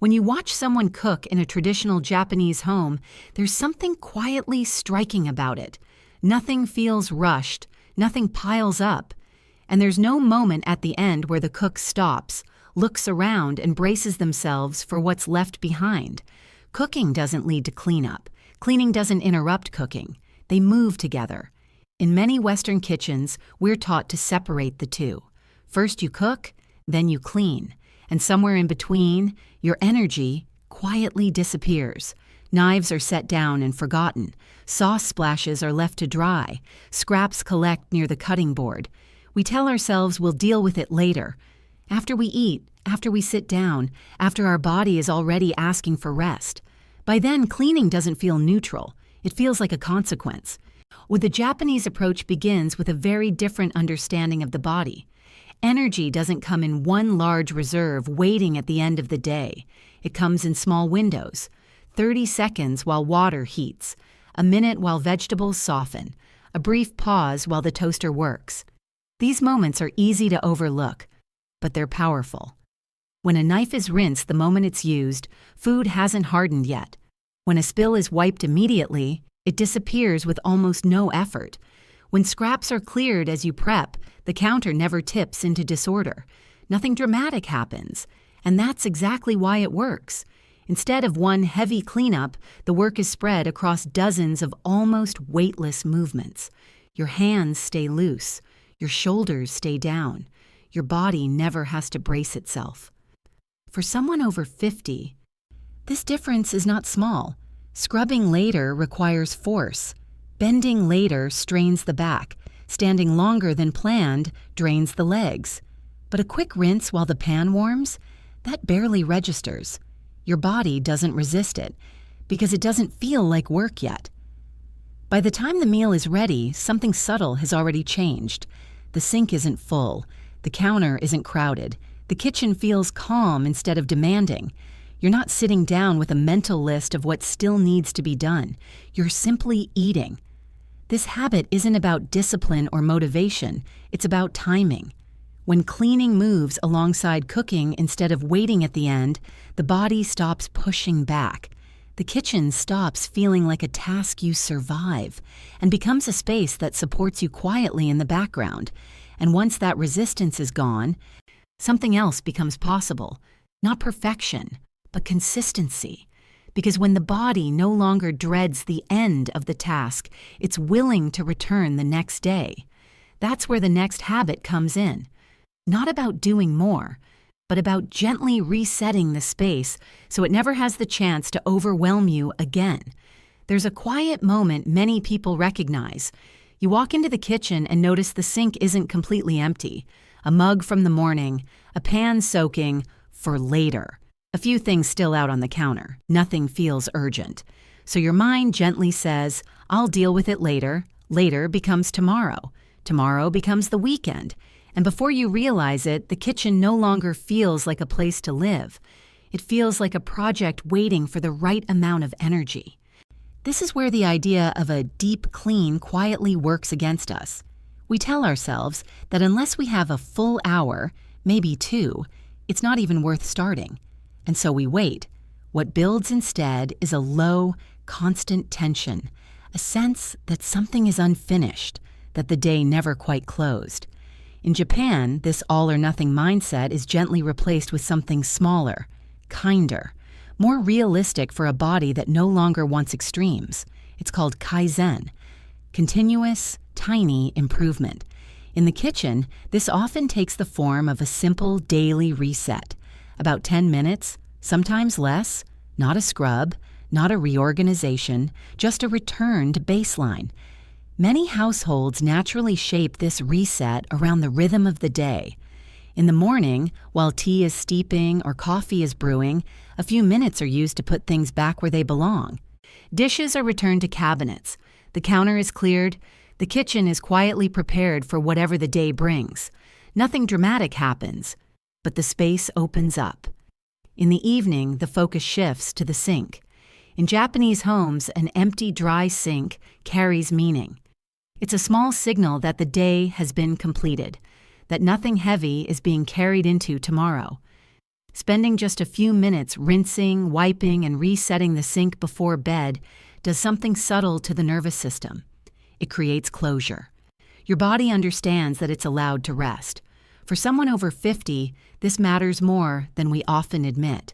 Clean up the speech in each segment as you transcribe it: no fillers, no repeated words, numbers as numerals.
When you watch someone cook in a traditional Japanese home, there's something quietly striking about it. Nothing feels rushed, nothing piles up, and there's no moment at the end where the cook stops, looks around, and braces themselves for what's left behind. Cooking doesn't lead to cleanup. Cleaning doesn't interrupt cooking. They move together. In many Western kitchens, we're taught to separate the two. First you cook, then you clean. And somewhere in between, your energy quietly disappears. Knives are set down and forgotten. Sauce splashes are left to dry. Scraps collect near the cutting board. We tell ourselves we'll deal with it later. After we eat, after we sit down, after our body is already asking for rest. By then, cleaning doesn't feel neutral. It feels like a consequence. Well, the Japanese approach begins with a very different understanding of the body. Energy doesn't come in one large reserve waiting at the end of the day. It comes in small windows. 30 seconds while water heats, a minute while vegetables soften, a brief pause while the toaster works. These moments are easy to overlook, but they're powerful. When a knife is rinsed the moment it's used, food hasn't hardened yet. When a spill is wiped immediately, it disappears with almost no effort. When scraps are cleared as you prep, the counter never tips into disorder. Nothing dramatic happens, and that's exactly why it works. Instead of one heavy cleanup, the work is spread across dozens of almost weightless movements. Your hands stay loose, your shoulders stay down, your body never has to brace itself. For someone over 50, this difference is not small. Scrubbing later requires force. Bending later strains the back. Standing longer than planned drains the legs. But a quick rinse while the pan warms, that barely registers. Your body doesn't resist it because it doesn't feel like work yet. By the time the meal is ready, something subtle has already changed. The sink isn't full. The counter isn't crowded. The kitchen feels calm instead of demanding. You're not sitting down with a mental list of what still needs to be done. You're simply eating. This habit isn't about discipline or motivation. It's about timing. When cleaning moves alongside cooking instead of waiting at the end, the body stops pushing back. The kitchen stops feeling like a task you survive and becomes a space that supports you quietly in the background. And once that resistance is gone, something else becomes possible. Not perfection, but consistency. Because when the body no longer dreads the end of the task, it's willing to return the next day. That's where the next habit comes in. Not about doing more, but about gently resetting the space so it never has the chance to overwhelm you again. There's a quiet moment many people recognize. You walk into the kitchen and notice the sink isn't completely empty. A mug from the morning, a pan soaking for later. A few things still out on the counter. Nothing feels urgent. So your mind gently says, I'll deal with it later. Later becomes tomorrow. Tomorrow becomes the weekend. And before you realize it, the kitchen no longer feels like a place to live. It feels like a project waiting for the right amount of energy. This is where the idea of a deep clean quietly works against us. We tell ourselves that unless we have a full hour, maybe 2, it's not even worth starting. And so we wait. What builds instead is a low, constant tension, a sense that something is unfinished, that the day never quite closed. In Japan, this all-or-nothing mindset is gently replaced with something smaller, kinder, more realistic for a body that no longer wants extremes. It's called kaizen, continuous, tiny improvement. In the kitchen, this often takes the form of a simple daily reset. About 10 minutes, sometimes less, not a scrub, not a reorganization, just a return to baseline. Many households naturally shape this reset around the rhythm of the day. In the morning, while tea is steeping or coffee is brewing, a few minutes are used to put things back where they belong. Dishes are returned to cabinets. The counter is cleared. The kitchen is quietly prepared for whatever the day brings. Nothing dramatic happens, but the space opens up. In the evening, the focus shifts to the sink. In Japanese homes, an empty, dry sink carries meaning. It's a small signal that the day has been completed, that nothing heavy is being carried into tomorrow. Spending just a few minutes rinsing, wiping, and resetting the sink before bed does something subtle to the nervous system. It creates closure. Your body understands that it's allowed to rest. For someone over 50, this matters more than we often admit.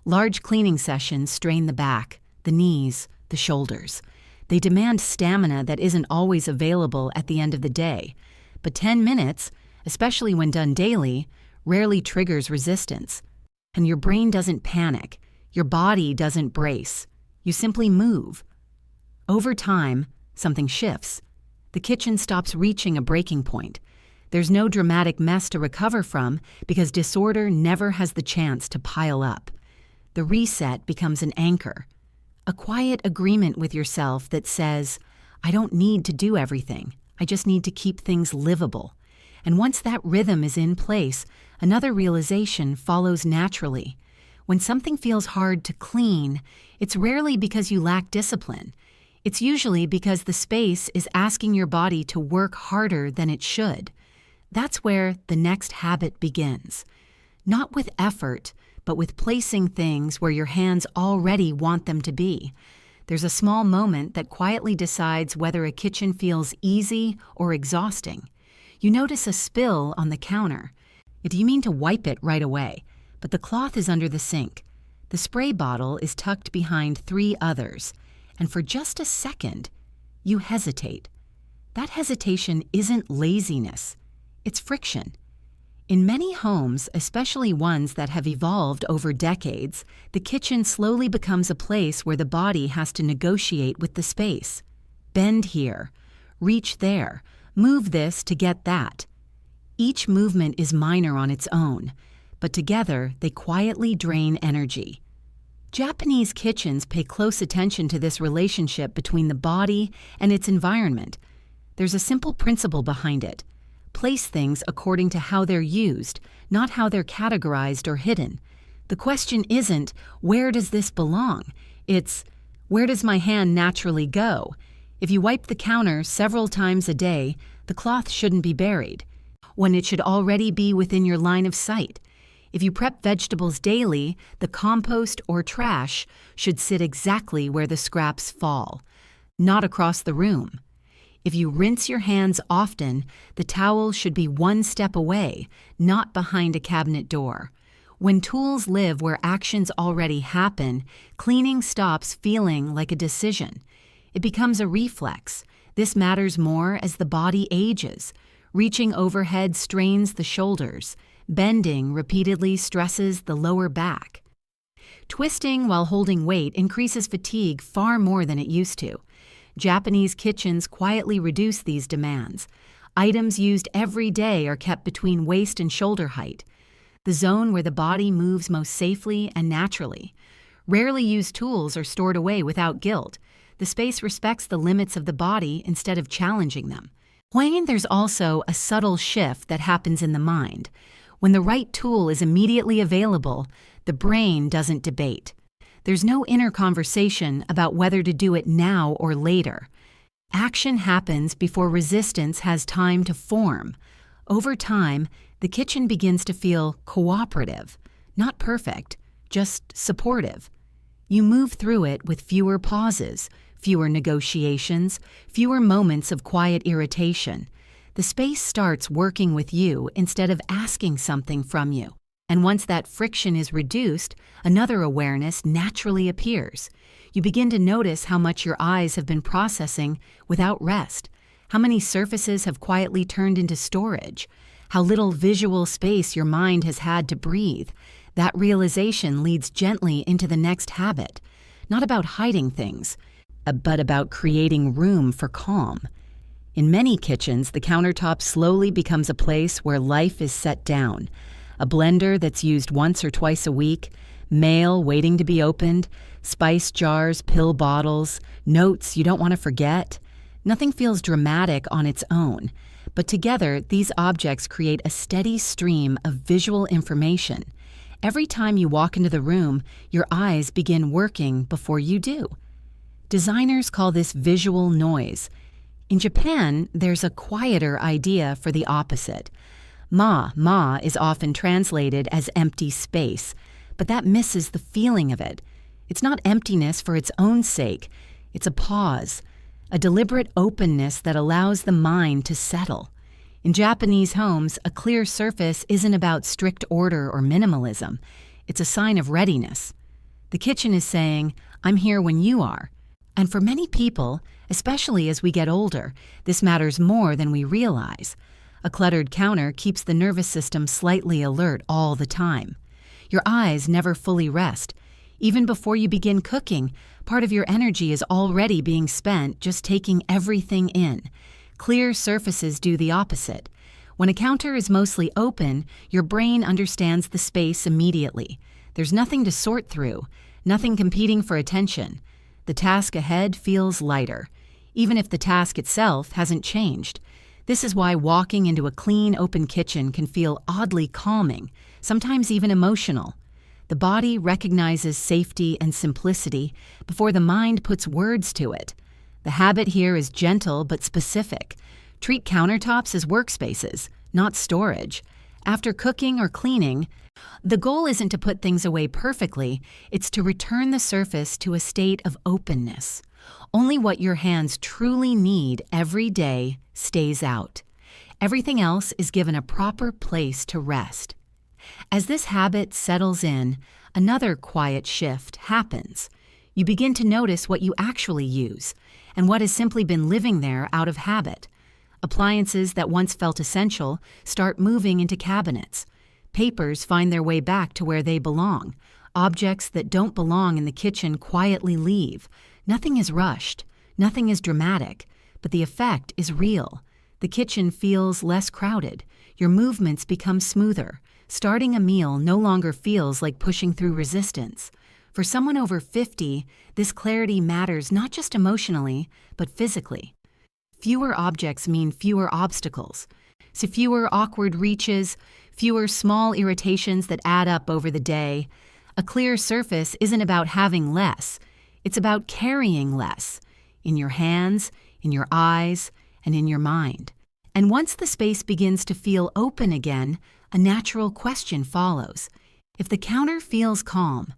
Large cleaning sessions strain the back, the knees, the shoulders. They demand stamina that isn't always available at the end of the day. But 10 minutes, especially when done daily, rarely triggers resistance. And your brain doesn't panic. Your body doesn't brace. You simply move. Over time, something shifts. The kitchen stops reaching a breaking point. There's no dramatic mess to recover from because disorder never has the chance to pile up. The reset becomes an anchor, a quiet agreement with yourself that says, I don't need to do everything. I just need to keep things livable. And once that rhythm is in place, another realization follows naturally. When something feels hard to clean, it's rarely because you lack discipline. It's usually because the space is asking your body to work harder than it should. That's where the next habit begins. Not with effort, but with placing things where your hands already want them to be. There's a small moment that quietly decides whether a kitchen feels easy or exhausting. You notice a spill on the counter. You mean to wipe it right away, but the cloth is under the sink. The spray bottle is tucked behind 3 others, and for just a second, you hesitate. That hesitation isn't laziness, it's friction. In many homes, especially ones that have evolved over decades, the kitchen slowly becomes a place where the body has to negotiate with the space. Bend here, reach there, move this to get that. Each movement is minor on its own, but together they quietly drain energy. Japanese kitchens pay close attention to this relationship between the body and its environment. There's a simple principle behind it. Place things according to how they're used, not how they're categorized or hidden. The question isn't, where does this belong? It's, where does my hand naturally go? If you wipe the counter several times a day, the cloth shouldn't be buried, when it should already be within your line of sight. If you prep vegetables daily, the compost or trash should sit exactly where the scraps fall, not across the room. If you rinse your hands often, the towel should be 1 step away, not behind a cabinet door. When tools live where actions already happen, cleaning stops feeling like a decision. It becomes a reflex. This matters more as the body ages. Reaching overhead strains the shoulders. Bending repeatedly stresses the lower back. Twisting while holding weight increases fatigue far more than it used to. Japanese kitchens quietly reduce these demands. Items used every day are kept between waist and shoulder height, the zone where the body moves most safely and naturally. Rarely used tools are stored away without guilt. The space respects the limits of the body instead of challenging them. There's also a subtle shift that happens in the mind. When the right tool is immediately available, the brain doesn't debate. There's no inner conversation about whether to do it now or later. Action happens before resistance has time to form. Over time, the kitchen begins to feel cooperative, not perfect, just supportive. You move through it with fewer pauses, fewer negotiations, fewer moments of quiet irritation. The space starts working with you instead of asking something from you. And once that friction is reduced, another awareness naturally appears. You begin to notice how much your eyes have been processing without rest, how many surfaces have quietly turned into storage, how little visual space your mind has had to breathe. That realization leads gently into the next habit, not about hiding things, but about creating room for calm. In many kitchens, the countertop slowly becomes a place where life is set down. A blender that's used once or twice a week, mail waiting to be opened, spice jars, pill bottles, notes you don't want to forget. Nothing feels dramatic on its own, but together these objects create a steady stream of visual information. Every time you walk into the room, your eyes begin working before you do. Designers call this visual noise. In Japan, there's a quieter idea for the opposite. Ma is often translated as empty space, but that misses the feeling of it. It's not emptiness for its own sake. It's a pause, a deliberate openness that allows the mind to settle. In Japanese homes, a clear surface isn't about strict order or minimalism. It's a sign of readiness. The kitchen is saying, "I'm here when you are." And for many people, especially as we get older, this matters more than we realize. A cluttered counter keeps the nervous system slightly alert all the time. Your eyes never fully rest. Even before you begin cooking, part of your energy is already being spent just taking everything in. Clear surfaces do the opposite. When a counter is mostly open, your brain understands the space immediately. There's nothing to sort through, nothing competing for attention. The task ahead feels lighter, even if the task itself hasn't changed. This is why walking into a clean, open kitchen can feel oddly calming, sometimes even emotional. The body recognizes safety and simplicity before the mind puts words to it. The habit here is gentle but specific. Treat countertops as workspaces, not storage. After cooking or cleaning, the goal isn't to put things away perfectly, it's to return the surface to a state of openness. Only what your hands truly need every day stays out. Everything else is given a proper place to rest. As this habit settles in, another quiet shift happens. You begin to notice what you actually use and what has simply been living there out of habit. Appliances that once felt essential start moving into cabinets. Papers find their way back to where they belong. Objects that don't belong in the kitchen quietly leave. Nothing is rushed, nothing is dramatic, but the effect is real. The kitchen feels less crowded. Your movements become smoother. Starting a meal no longer feels like pushing through resistance. For someone over 50, this clarity matters not just emotionally, but physically. Fewer objects mean fewer obstacles. So fewer awkward reaches, fewer small irritations that add up over the day. A clear surface isn't about having less. It's about carrying less. In your hands, in your eyes, and in your mind. And once the space begins to feel open again, a natural question follows. If the counter feels calm,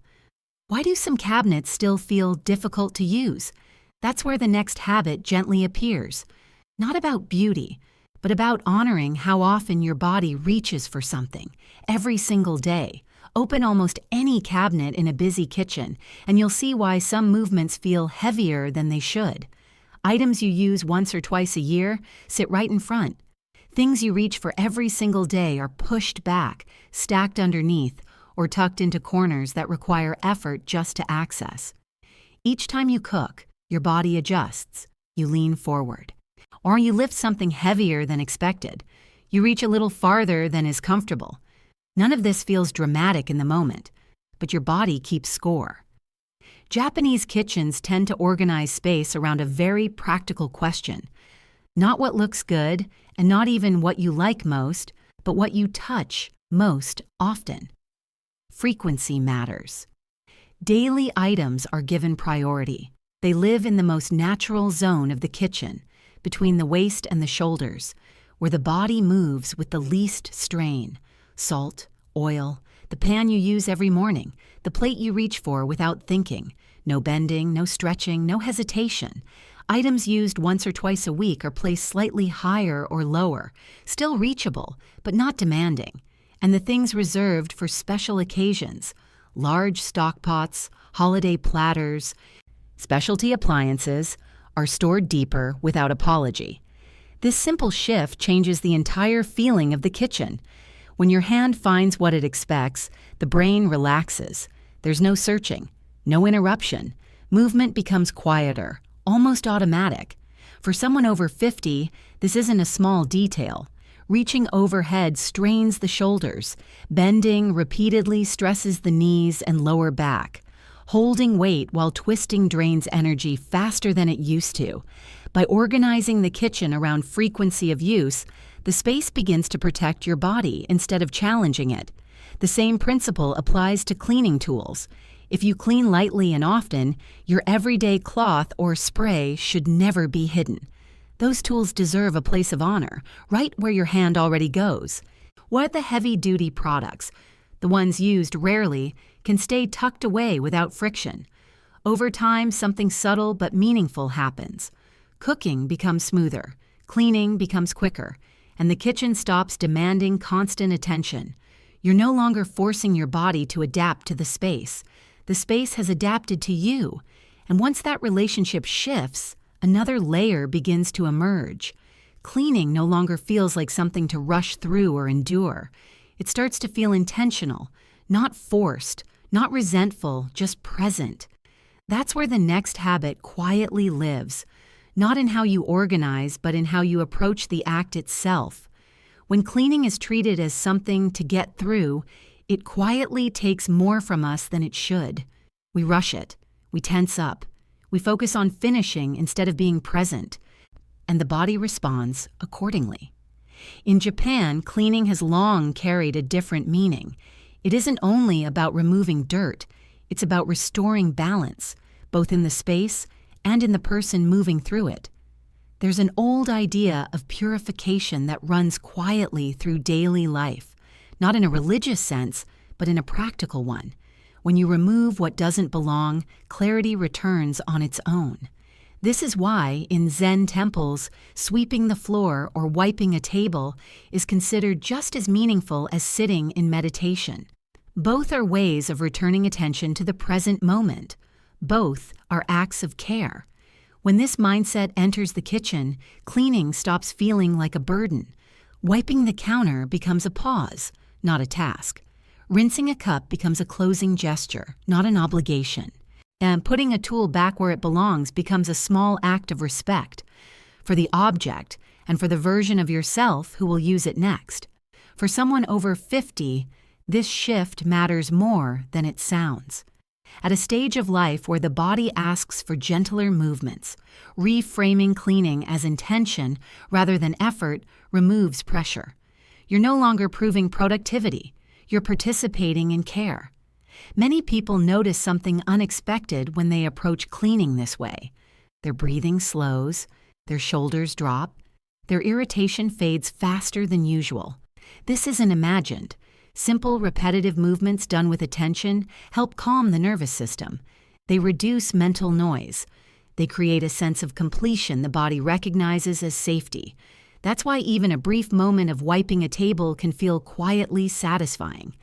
why do some cabinets still feel difficult to use? That's where the next habit gently appears. Not about beauty, but about honoring how often your body reaches for something, every single day. Open almost any cabinet in a busy kitchen, and you'll see why some movements feel heavier than they should. Items you use once or twice a year sit right in front. Things you reach for every single day are pushed back, stacked underneath, or tucked into corners that require effort just to access. Each time you cook, your body adjusts. You lean forward. Or you lift something heavier than expected. You reach a little farther than is comfortable. None of this feels dramatic in the moment, but your body keeps score. Japanese kitchens tend to organize space around a very practical question. Not what looks good, and not even what you like most, but what you touch most often. Frequency matters. Daily items are given priority. They live in the most natural zone of the kitchen, between the waist and the shoulders, where the body moves with the least strain. Salt, oil, the pan you use every morning, the plate you reach for without thinking. No bending, no stretching, no hesitation. Items used once or twice a week are placed slightly higher or lower, still reachable, but not demanding. And the things reserved for special occasions, large stock pots, holiday platters, specialty appliances, are stored deeper without apology. This simple shift changes the entire feeling of the kitchen. When your hand finds what it expects, the brain relaxes. There's no searching, no interruption. Movement becomes quieter, almost automatic. For someone over 50, this isn't a small detail. Reaching overhead strains the shoulders. Bending repeatedly stresses the knees and lower back. Holding weight while twisting drains energy faster than it used to. By organizing the kitchen around frequency of use, the space begins to protect your body instead of challenging it. The same principle applies to cleaning tools. If you clean lightly and often, your everyday cloth or spray should never be hidden. Those tools deserve a place of honor, right where your hand already goes. What the heavy-duty products, the ones used rarely, can stay tucked away without friction. Over time, something subtle but meaningful happens. Cooking becomes smoother, cleaning becomes quicker, and the kitchen stops demanding constant attention. You're no longer forcing your body to adapt to the space. The space has adapted to you, and once that relationship shifts, another layer begins to emerge. Cleaning no longer feels like something to rush through or endure. It starts to feel intentional, not forced, not resentful, just present. That's where the next habit quietly lives, not in how you organize, but in how you approach the act itself. When cleaning is treated as something to get through, it quietly takes more from us than it should. We rush it. We tense up. We focus on finishing instead of being present. And the body responds accordingly. In Japan, cleaning has long carried a different meaning. It isn't only about removing dirt, it's about restoring balance, both in the space and in the person moving through it. There's an old idea of purification that runs quietly through daily life, not in a religious sense, but in a practical one. When you remove what doesn't belong, clarity returns on its own. This is why, in Zen temples, sweeping the floor or wiping a table is considered just as meaningful as sitting in meditation. Both are ways of returning attention to the present moment. Both are acts of care. When this mindset enters the kitchen, cleaning stops feeling like a burden. Wiping the counter becomes a pause, not a task. Rinsing a cup becomes a closing gesture, not an obligation. And putting a tool back where it belongs becomes a small act of respect for the object and for the version of yourself who will use it next. For someone over 50, this shift matters more than it sounds. At a stage of life where the body asks for gentler movements, reframing cleaning as intention rather than effort removes pressure. You're no longer proving productivity. You're participating in care. Many people notice something unexpected when they approach cleaning this way. Their breathing slows, their shoulders drop, their irritation fades faster than usual. This isn't imagined. Simple, repetitive movements done with attention help calm the nervous system. They reduce mental noise. They create a sense of completion the body recognizes as safety. That's why even a brief moment of wiping a table can feel quietly satisfying.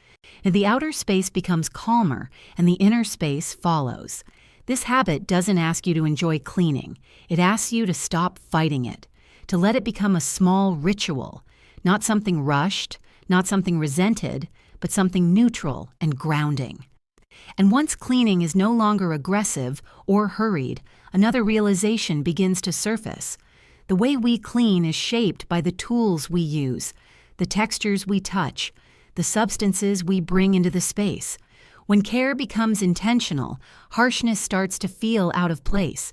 And the outer space becomes calmer, and the inner space follows. This habit doesn't ask you to enjoy cleaning. It asks you to stop fighting it, to let it become a small ritual, not something rushed, not something resented, but something neutral and grounding. And once cleaning is no longer aggressive or hurried, another realization begins to surface. The way we clean is shaped by the tools we use, the textures we touch, the substances we bring into the space. When care becomes intentional, harshness starts to feel out of place.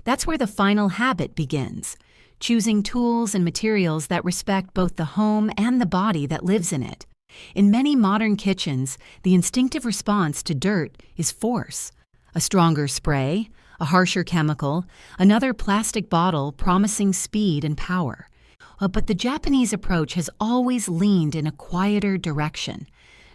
That's where the final habit begins, choosing tools and materials that respect both the home and the body that lives in it. In many modern kitchens, the instinctive response to dirt is force. A stronger spray, a harsher chemical, another plastic bottle promising speed and power. But the Japanese approach has always leaned in a quieter direction,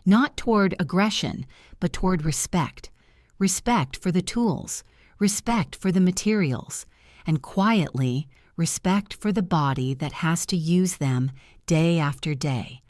not toward aggression, but toward respect. Respect for the tools, respect for the materials, and quietly, respect for the body that has to use them day after day.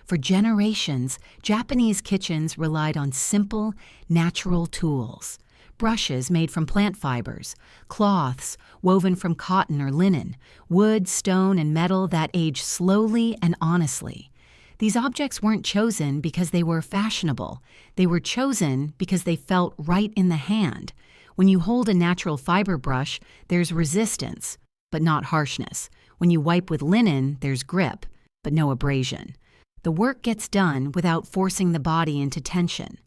For generations, Japanese kitchens relied on simple, natural tools. Brushes made from plant fibers, cloths woven from cotton or linen, wood, stone, and metal that age slowly and honestly. These objects weren't chosen because they were fashionable. They were chosen because they felt right in the hand. When you hold a natural fiber brush, there's resistance, but not harshness. When you wipe with linen, there's grip, but no abrasion. The work gets done without forcing the body into tension.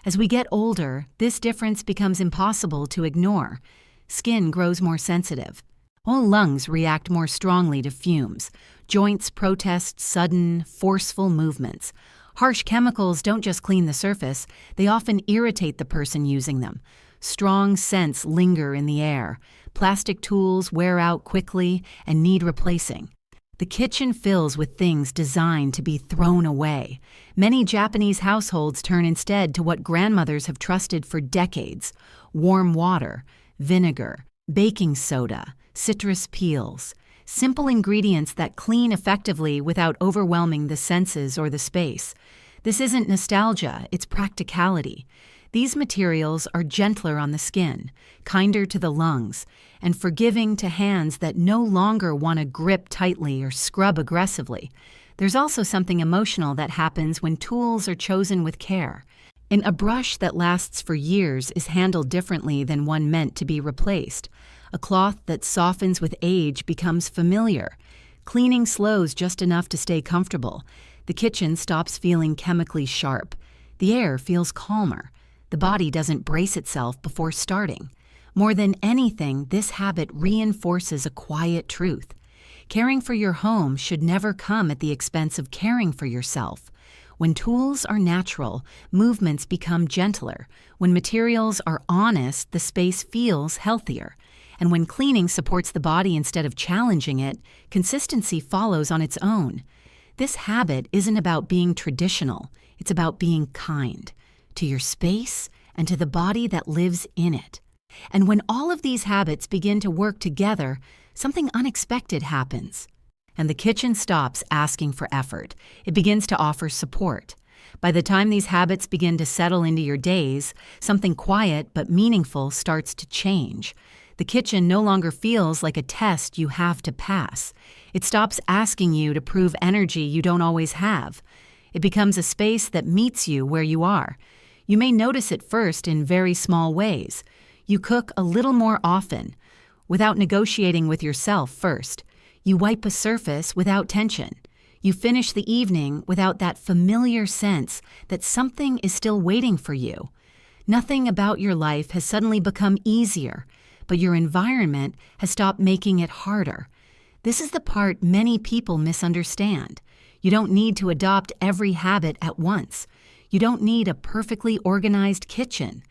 As we get older, this difference becomes impossible to ignore. Skin grows more sensitive. All lungs react more strongly to fumes. Joints protest sudden, forceful movements. Harsh chemicals don't just clean the surface, they often irritate the person using them. Strong scents linger in the air. Plastic tools wear out quickly and need replacing. The kitchen fills with things designed to be thrown away. Many Japanese households turn instead to what grandmothers have trusted for decades: warm water, vinegar, baking soda, citrus peels. Simple ingredients that clean effectively without overwhelming the senses or the space. This isn't nostalgia, it's practicality. These materials are gentler on the skin, kinder to the lungs, and forgiving to hands that no longer want to grip tightly or scrub aggressively. There's also something emotional that happens when tools are chosen with care. And a brush that lasts for years is handled differently than one meant to be replaced. A cloth that softens with age becomes familiar. Cleaning slows just enough to stay comfortable. The kitchen stops feeling chemically sharp. The air feels calmer. The body doesn't brace itself before starting. More than anything, this habit reinforces a quiet truth. Caring for your home should never come at the expense of caring for yourself. When tools are natural, movements become gentler. When materials are honest, the space feels healthier. And when cleaning supports the body instead of challenging it, consistency follows on its own. This habit isn't about being traditional, it's about being kind to your space and to the body that lives in it. And when all of these habits begin to work together, something unexpected happens. And the kitchen stops asking for effort. It begins to offer support. By the time these habits begin to settle into your days, something quiet but meaningful starts to change. The kitchen no longer feels like a test you have to pass. It stops asking you to prove energy you don't always have. It becomes a space that meets you where you are. You may notice it first in very small ways. You cook a little more often, without negotiating with yourself first. You wipe a surface without tension. You finish the evening without that familiar sense that something is still waiting for you. Nothing about your life has suddenly become easier, but your environment has stopped making it harder. This is the part many people misunderstand. You don't need to adopt every habit at once. You don't need a perfectly organized kitchen.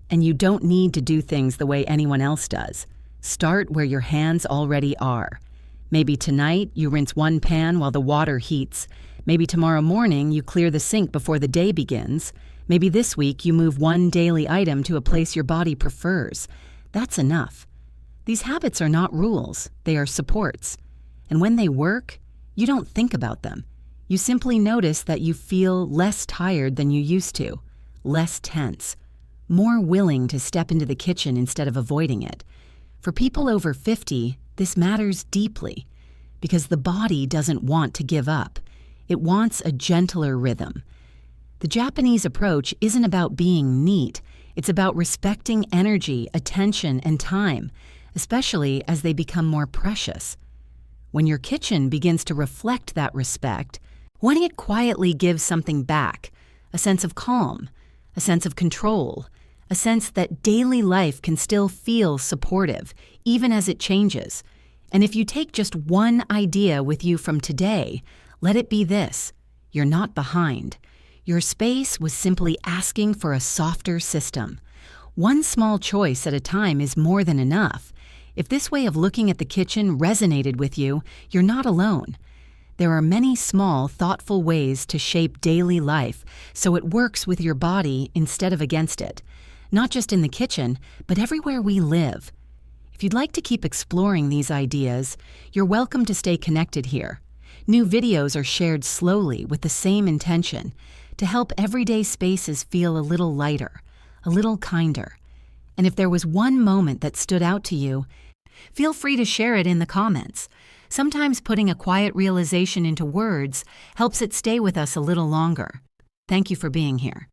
And you don't need to do things the way anyone else does. Start where your hands already are. Maybe tonight you rinse one pan while the water heats. Maybe tomorrow morning you clear the sink before the day begins. Maybe this week you move one daily item to a place your body prefers. That's enough. These habits are not rules, they are supports. And when they work, you don't think about them. You simply notice that you feel less tired than you used to, less tense, more willing to step into the kitchen instead of avoiding it. For people over 50, this matters deeply because the body doesn't want to give up. It wants a gentler rhythm. The Japanese approach isn't about being neat. It's about respecting energy, attention, and time, especially as they become more precious. When your kitchen begins to reflect that respect, when it quietly gives something back, a sense of calm, a sense of control, a sense that daily life can still feel supportive, even as it changes. And if you take just one idea with you from today, let it be this: you're not behind. Your space was simply asking for a softer system. One small choice at a time is more than enough. If this way of looking at the kitchen resonated with you, you're not alone. There are many small, thoughtful ways to shape daily life so it works with your body instead of against it. Not just in the kitchen, but everywhere we live. If you'd like to keep exploring these ideas, you're welcome to stay connected here. New videos are shared slowly with the same intention, to help everyday spaces feel a little lighter, a little kinder. And if there was one moment that stood out to you, feel free to share it in the comments. Sometimes putting a quiet realization into words helps it stay with us a little longer. Thank you for being here.